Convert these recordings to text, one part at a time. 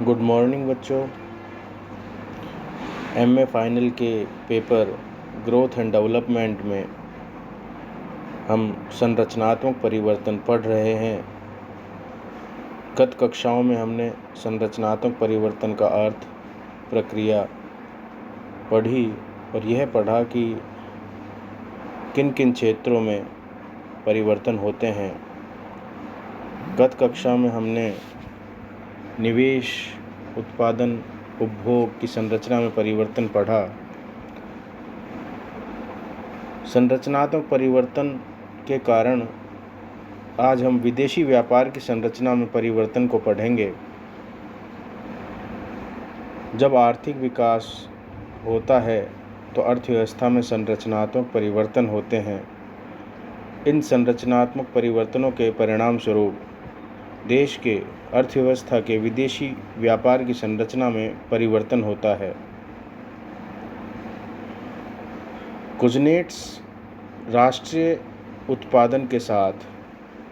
Good morning बच्चों। MA final के paper growth and development में हम संरचनात्मक परिवर्तन पढ़ रहे हैं। गत कक्षाओं में हमने संरचनात्मक परिवर्तन का अर्थ, प्रक्रिया पढ़ी और यह पढ़ा कि किन किन क्षेत्रों में परिवर्तन होते हैं। गत कक्षा में हमने निवेश, उत्पादन, उपभोग की संरचना में परिवर्तन पढ़ा। संरचनात्मक परिवर्तन के कारण आज हम विदेशी व्यापार की संरचना में परिवर्तन को पढ़ेंगे। जब आर्थिक विकास होता है तो अर्थव्यवस्था में संरचनात्मक परिवर्तन होते हैं। इन संरचनात्मक परिवर्तनों के परिणाम स्वरूप देश के अर्थव्यवस्था के विदेशी व्यापार की संरचना में परिवर्तन होता है। कुज़नेट्स राष्ट्रीय उत्पादन के साथ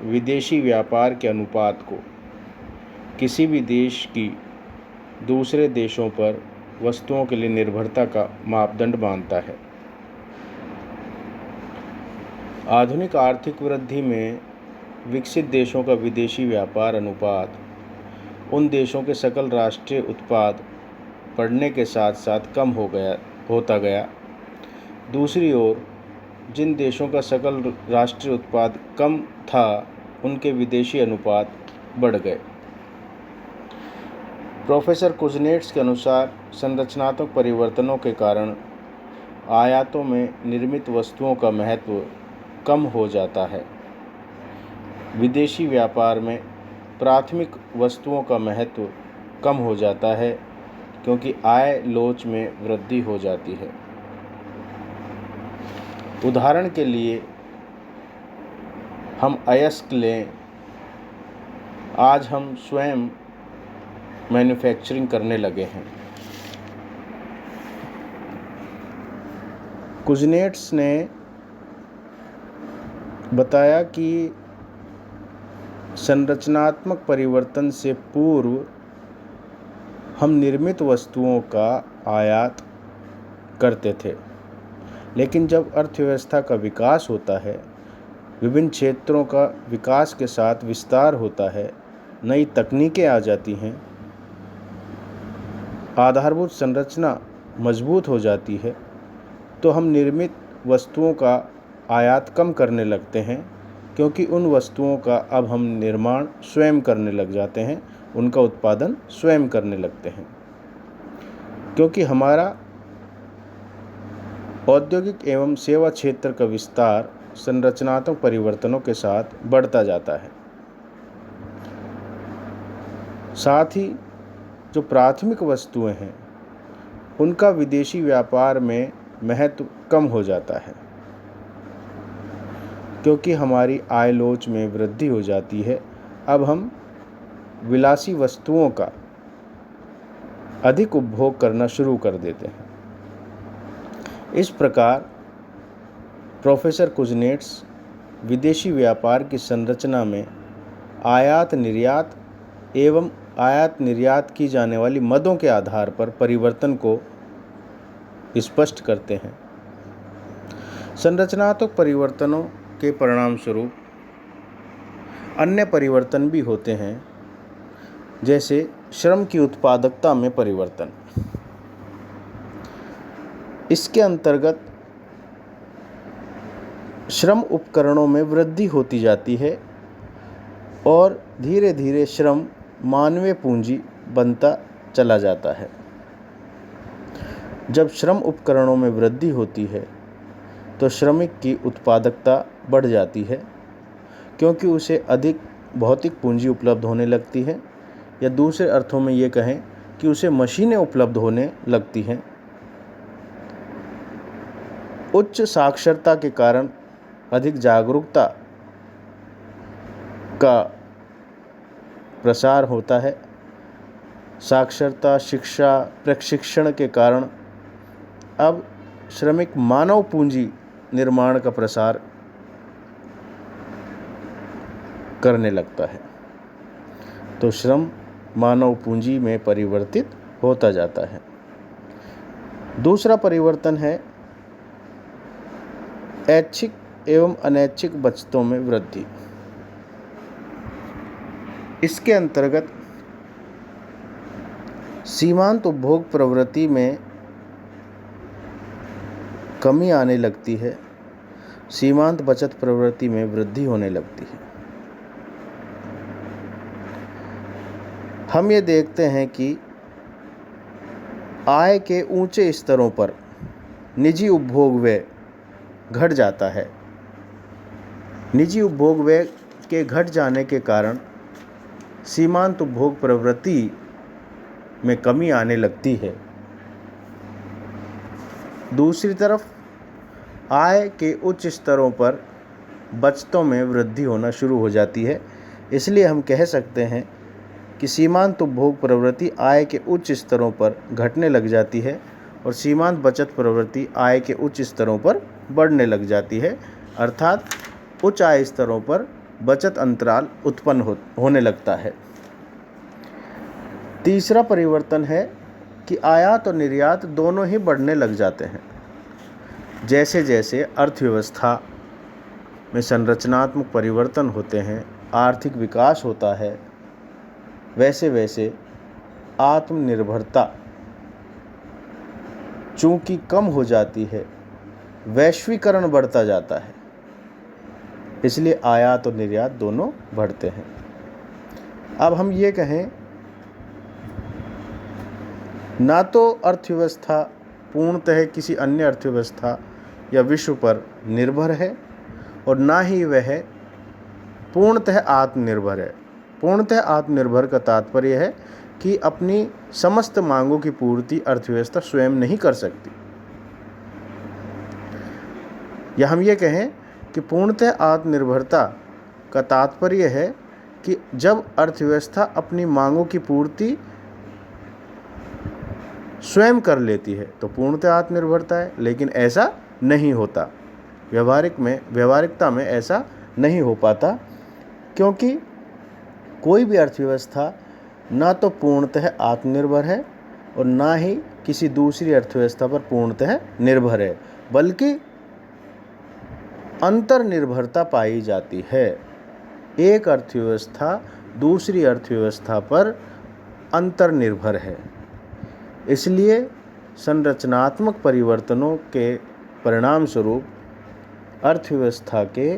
विदेशी व्यापार के अनुपात को किसी भी देश की दूसरे देशों पर वस्तुओं के लिए निर्भरता का मापदंड मानता है। आधुनिक आर्थिक वृद्धि में विकसित देशों का विदेशी व्यापार अनुपात उन देशों के सकल राष्ट्रीय उत्पाद बढ़ने के साथ साथ कम होता गया। दूसरी ओर जिन देशों का सकल राष्ट्रीय उत्पाद कम था उनके विदेशी अनुपात बढ़ गए। प्रोफेसर कुज़नेट्स के अनुसार संरचनात्मक परिवर्तनों के कारण आयातों में निर्मित वस्तुओं का महत्व कम हो जाता है। विदेशी व्यापार में प्राथमिक वस्तुओं का महत्व कम हो जाता है क्योंकि आय लोच में वृद्धि हो जाती है। उदाहरण के लिए हम अयस्क लें। आज हम स्वयं मैन्युफैक्चरिंग करने लगे हैं। कुज़नेट्स ने बताया कि संरचनात्मक परिवर्तन से पूर्व हम निर्मित वस्तुओं का आयात करते थे, लेकिन जब अर्थव्यवस्था का विकास होता है, विभिन्न क्षेत्रों का विकास के साथ विस्तार होता है, नई तकनीकें आ जाती हैं, आधारभूत संरचना मजबूत हो जाती है, तो हम निर्मित वस्तुओं का आयात कम करने लगते हैं क्योंकि उन वस्तुओं का अब हम निर्माण स्वयं करने लग जाते हैं, उनका उत्पादन स्वयं करने लगते हैं, क्योंकि हमारा औद्योगिक एवं सेवा क्षेत्र का विस्तार संरचनात्मक परिवर्तनों के साथ बढ़ता जाता है। साथ ही जो प्राथमिक वस्तुएं हैं उनका विदेशी व्यापार में महत्व कम हो जाता है क्योंकि हमारी आय लोच में वृद्धि हो जाती है। अब हम विलासी वस्तुओं का अधिक उपभोग करना शुरू कर देते हैं। इस प्रकार प्रोफेसर कुज़नेट्स विदेशी व्यापार की संरचना में आयात निर्यात एवं आयात निर्यात की जाने वाली मदों के आधार पर परिवर्तन को स्पष्ट करते हैं। संरचनात्मक परिवर्तनों के परिणाम स्वरूप अन्य परिवर्तन भी होते हैं, जैसे श्रम की उत्पादकता में परिवर्तन। इसके अंतर्गत श्रम उपकरणों में वृद्धि होती जाती है और धीरे धीरे श्रम मानवीय पूंजी बनता चला जाता है। जब श्रम उपकरणों में वृद्धि होती है तो श्रमिक की उत्पादकता बढ़ जाती है क्योंकि उसे अधिक भौतिक पूंजी उपलब्ध होने लगती है, या दूसरे अर्थों में ये कहें कि उसे मशीनें उपलब्ध होने लगती हैं। उच्च साक्षरता के कारण अधिक जागरूकता का प्रसार होता है। साक्षरता, शिक्षा, प्रशिक्षण के कारण अब श्रमिक मानव पूंजी निर्माण का प्रसार करने लगता है। तो श्रम मानव पूंजी में परिवर्तित होता जाता है। दूसरा परिवर्तन है ऐच्छिक एवं अनैच्छिक बचतों में वृद्धि। इसके अंतर्गत सीमांत उपभोग प्रवृत्ति में कमी आने लगती है, सीमांत बचत प्रवृत्ति में वृद्धि होने लगती है। हम ये देखते हैं कि आय के ऊंचे स्तरों पर निजी उपभोग व्यय घट जाता है। निजी उपभोग व्यय के घट जाने के कारण सीमांत उपभोग प्रवृत्ति में कमी आने लगती है। दूसरी तरफ आय के उच्च स्तरों पर बचतों में वृद्धि होना शुरू हो जाती है। इसलिए हम कह सकते हैं कि सीमांत उपभोग प्रवृत्ति आय के उच्च स्तरों पर घटने लग जाती है और सीमांत बचत प्रवृत्ति आय के उच्च स्तरों पर बढ़ने लग जाती है, अर्थात उच्च आय स्तरों पर बचत अंतराल उत्पन्न होने लगता है। तीसरा परिवर्तन है कि आयात और निर्यात दोनों ही बढ़ने लग जाते हैं। जैसे जैसे अर्थव्यवस्था में संरचनात्मक परिवर्तन होते हैं, आर्थिक विकास होता है, वैसे वैसे आत्मनिर्भरता चूंकि कम हो जाती है, वैश्वीकरण बढ़ता जाता है, इसलिए आयात और निर्यात दोनों बढ़ते हैं। अब हम ये कहें, ना तो अर्थव्यवस्था पूर्णतः किसी अन्य अर्थव्यवस्था या विश्व पर निर्भर है और ना ही वह पूर्णतः आत्मनिर्भर है। पूर्णतः आत्मनिर्भर का तात्पर्य है कि अपनी समस्त मांगों की पूर्ति अर्थव्यवस्था स्वयं नहीं कर सकती। या हम ये कहें कि पूर्णतः आत्मनिर्भरता का तात्पर्य है कि जब अर्थव्यवस्था अपनी मांगों की पूर्ति स्वयं कर लेती है तो पूर्णतः आत्मनिर्भरता है, लेकिन ऐसा नहीं होता। व्यवहारिकता में ऐसा नहीं हो पाता, क्योंकि कोई भी अर्थव्यवस्था ना तो पूर्णतः आत्मनिर्भर है और ना ही किसी दूसरी अर्थव्यवस्था पर पूर्णतः निर्भर है, बल्कि अंतर्निर्भरता पाई जाती है। एक अर्थव्यवस्था दूसरी अर्थव्यवस्था पर अंतर्निर्भर है। इसलिए संरचनात्मक परिवर्तनों के परिणाम स्वरूप अर्थव्यवस्था के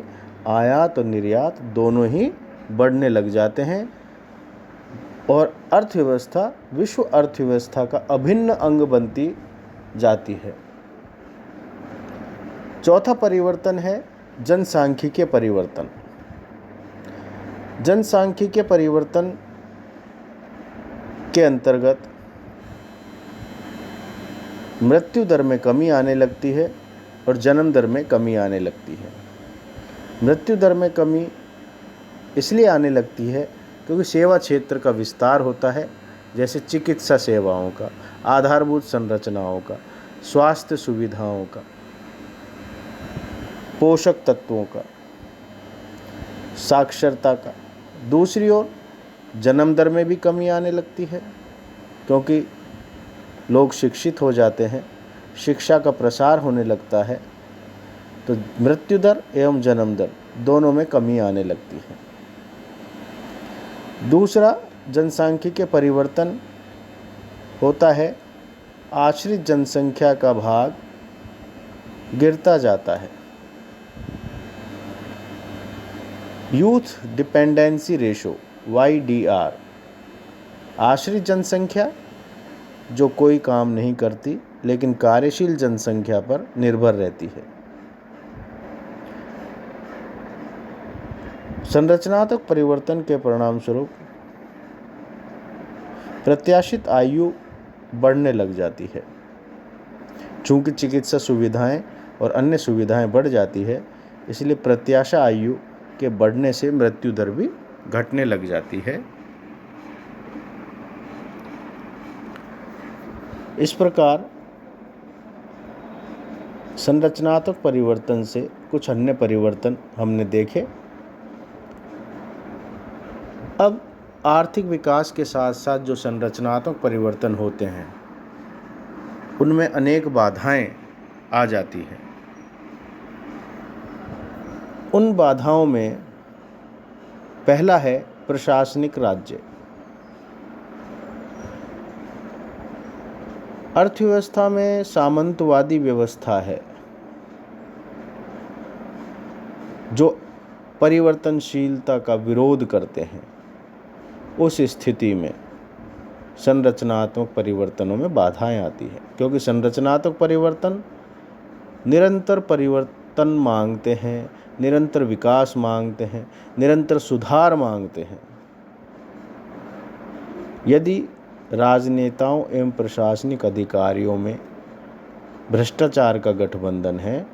आयात और निर्यात दोनों ही बढ़ने लग जाते हैं और अर्थव्यवस्था विश्व अर्थव्यवस्था का अभिन्न अंग बनती जाती है। चौथा परिवर्तन है जनसांख्यिकीय परिवर्तन। जनसांख्यिकीय परिवर्तन के अंतर्गत मृत्यु दर में कमी आने लगती है और जन्म दर में कमी आने लगती है। मृत्यु दर में कमी इसलिए आने लगती है क्योंकि सेवा क्षेत्र का विस्तार होता है, जैसे चिकित्सा सेवाओं का, आधारभूत संरचनाओं का, स्वास्थ्य सुविधाओं का, पोषक तत्वों का, साक्षरता का। दूसरी ओर जन्म दर में भी कमी आने लगती है, क्योंकि लोग शिक्षित हो जाते हैं, शिक्षा का प्रसार होने लगता है, तो मृत्यु दर एवं जन्म दर दोनों में कमी आने लगती है। दूसरा जनसांख्यिकीय परिवर्तन होता है आश्रित जनसंख्या का भाग गिरता जाता है। यूथ डिपेंडेंसी रेशो YDR, आश्रित जनसंख्या जो कोई काम नहीं करती लेकिन कार्यशील जनसंख्या पर निर्भर रहती है। संरचनात्मक परिवर्तन के परिणाम स्वरूप प्रत्याशित आयु बढ़ने लग जाती है। चूंकि चिकित्सा सुविधाएं और अन्य सुविधाएं बढ़ जाती है, इसलिए प्रत्याशा आयु के बढ़ने से मृत्यु दर भी घटने लग जाती है। इस प्रकार संरचनात्मक परिवर्तन से कुछ अन्य परिवर्तन हमने देखे। अब आर्थिक विकास के साथ साथ जो संरचनात्मक परिवर्तन होते हैं उनमें अनेक बाधाएं आ जाती हैं। उन बाधाओं में पहला है प्रशासनिक राज्य। अर्थव्यवस्था में सामंतवादी व्यवस्था है जो परिवर्तनशीलता का विरोध करते हैं। उस स्थिति में संरचनात्मक परिवर्तनों में बाधाएं आती हैं, क्योंकि संरचनात्मक परिवर्तन निरंतर परिवर्तन मांगते हैं, निरंतर विकास मांगते हैं, निरंतर सुधार मांगते हैं। यदि राजनेताओं एवं प्रशासनिक अधिकारियों में भ्रष्टाचार का गठबंधन है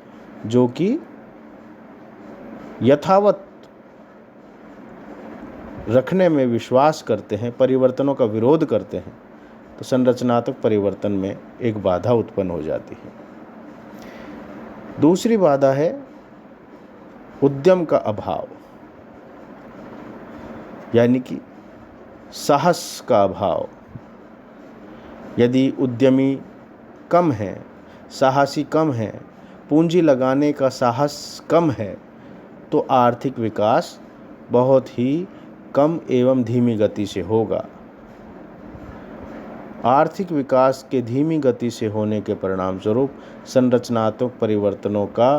जो कि यथावत रखने में विश्वास करते हैं, परिवर्तनों का विरोध करते हैं, तो संरचनात्मक परिवर्तन में एक बाधा उत्पन्न हो जाती है। दूसरी बाधा है उद्यम का अभाव, यानी कि साहस का अभाव। यदि उद्यमी कम है, साहसी कम है, पूंजी लगाने का साहस कम है, तो आर्थिक विकास बहुत ही कम एवं धीमी गति से होगा। आर्थिक विकास के धीमी गति से होने के परिणाम स्वरूप संरचनात्मक परिवर्तनों का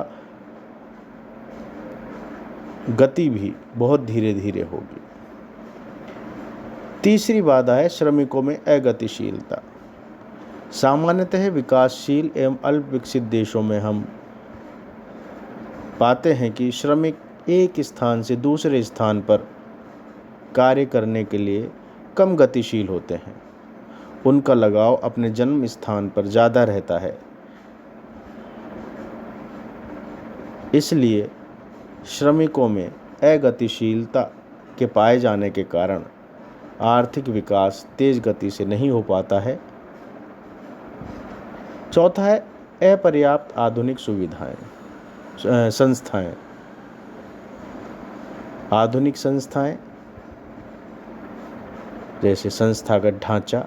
गति भी बहुत धीरे धीरे होगी। तीसरी बाधा है श्रमिकों में अगतिशीलता। सामान्यतः विकासशील एवं अल्प विकसित देशों में हम पाते हैं कि श्रमिक एक स्थान से दूसरे स्थान पर कार्य करने के लिए कम गतिशील होते हैं। उनका लगाव अपने जन्म स्थान पर ज़्यादा रहता है। इसलिए श्रमिकों में अगतिशीलता के पाए जाने के कारण आर्थिक विकास तेज गति से नहीं हो पाता है। चौथा है अपर्याप्त आधुनिक संस्थाएं। आधुनिक संस्थाएं जैसे संस्थागत ढांचा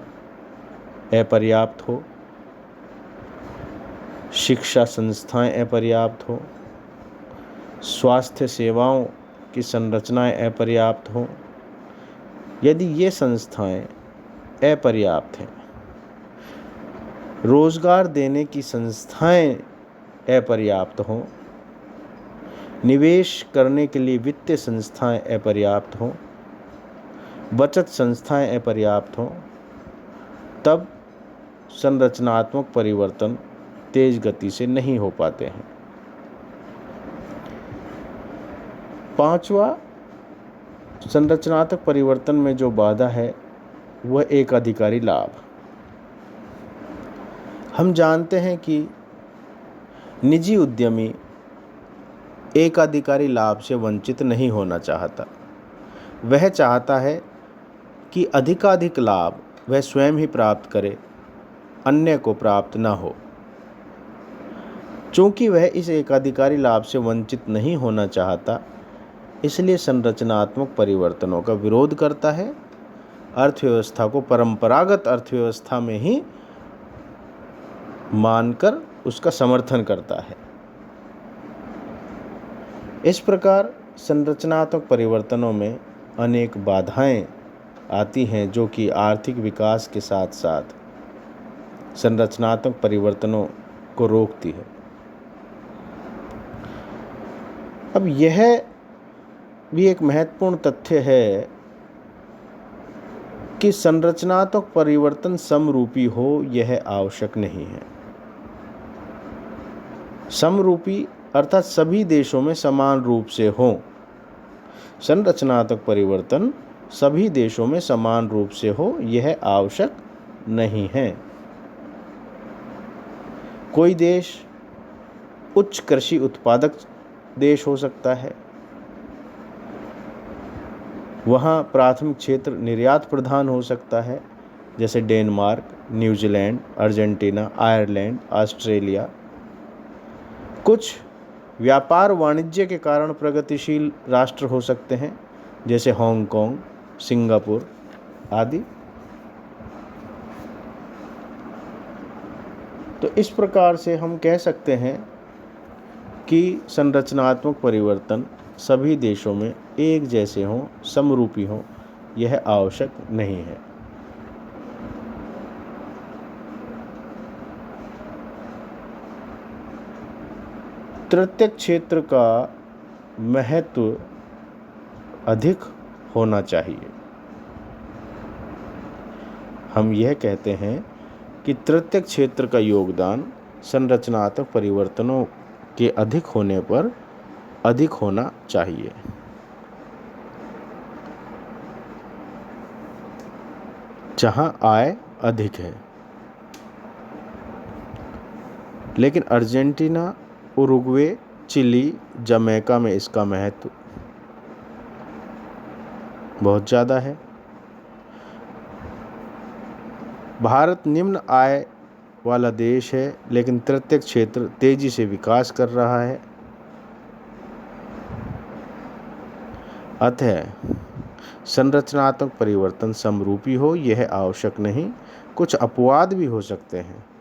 अपर्याप्त हो, शिक्षा संस्थाएं अपर्याप्त हो, स्वास्थ्य सेवाओं की संरचनाएं अपर्याप्त हो। यदि ये संस्थाएं अपर्याप्त हैं, रोजगार देने की संस्थाएं अपर्याप्त हों, निवेश करने के लिए वित्तीय संस्थाएं अपर्याप्त हों, बचत संस्थाएं अपर्याप्त हों, तब संरचनात्मक परिवर्तन तेज गति से नहीं हो पाते हैं। पांचवा संरचनात्मक परिवर्तन में जो बाधा है वह एकाधिकारी लाभ। हम जानते हैं कि निजी उद्यमी एकाधिकारी लाभ से वंचित नहीं होना चाहता। वह चाहता है कि अधिकाधिक लाभ वह स्वयं ही प्राप्त करे, अन्य को प्राप्त न हो। चूंकि वह इस एकाधिकारी लाभ से वंचित नहीं होना चाहता, इसलिए संरचनात्मक परिवर्तनों का विरोध करता है। अर्थव्यवस्था को परंपरागत अर्थव्यवस्था में ही मानकर उसका समर्थन करता है। इस प्रकार संरचनात्मक परिवर्तनों में अनेक बाधाएं आती हैं जो कि आर्थिक विकास के साथ साथ संरचनात्मक परिवर्तनों को रोकती है। अब यह भी एक महत्वपूर्ण तथ्य है कि संरचनात्मक परिवर्तन समरूपी हो, यह आवश्यक नहीं है। समरूपी अर्थात सभी देशों में समान रूप से हो। संरचनात्मक परिवर्तन सभी देशों में समान रूप से हो, यह आवश्यक नहीं है। कोई देश उच्च कृषि उत्पादक देश हो सकता है, वहाँ प्राथमिक क्षेत्र निर्यात प्रधान हो सकता है, जैसे Denmark, New Zealand, Argentina, Ireland, Australia. कुछ व्यापार वाणिज्य के कारण प्रगतिशील राष्ट्र हो सकते हैं, जैसे हांगकांग, सिंगापुर, आदि। तो इस प्रकार से हम कह सकते हैं कि संरचनात्मक परिवर्तन सभी देशों में एक जैसे हों, समरूपी हों, यह आवश्यक नहीं है। तृतीय क्षेत्र का महत्व अधिक होना चाहिए। हम यह कहते हैं कि तृतीय क्षेत्र का योगदान संरचनात्मक परिवर्तनों के अधिक होने पर अधिक होना चाहिए। जहां आय अधिक है। लेकिन अर्जेंटीना, उरुग्वे, चिली, जमैका में इसका महत्व बहुत ज़्यादा है। भारत निम्न आय वाला देश है, लेकिन तृतीय क्षेत्र तेजी से विकास कर रहा है। अतः संरचनात्मक परिवर्तन समरूपी हो, यह आवश्यक नहीं। कुछ अपवाद भी हो सकते हैं।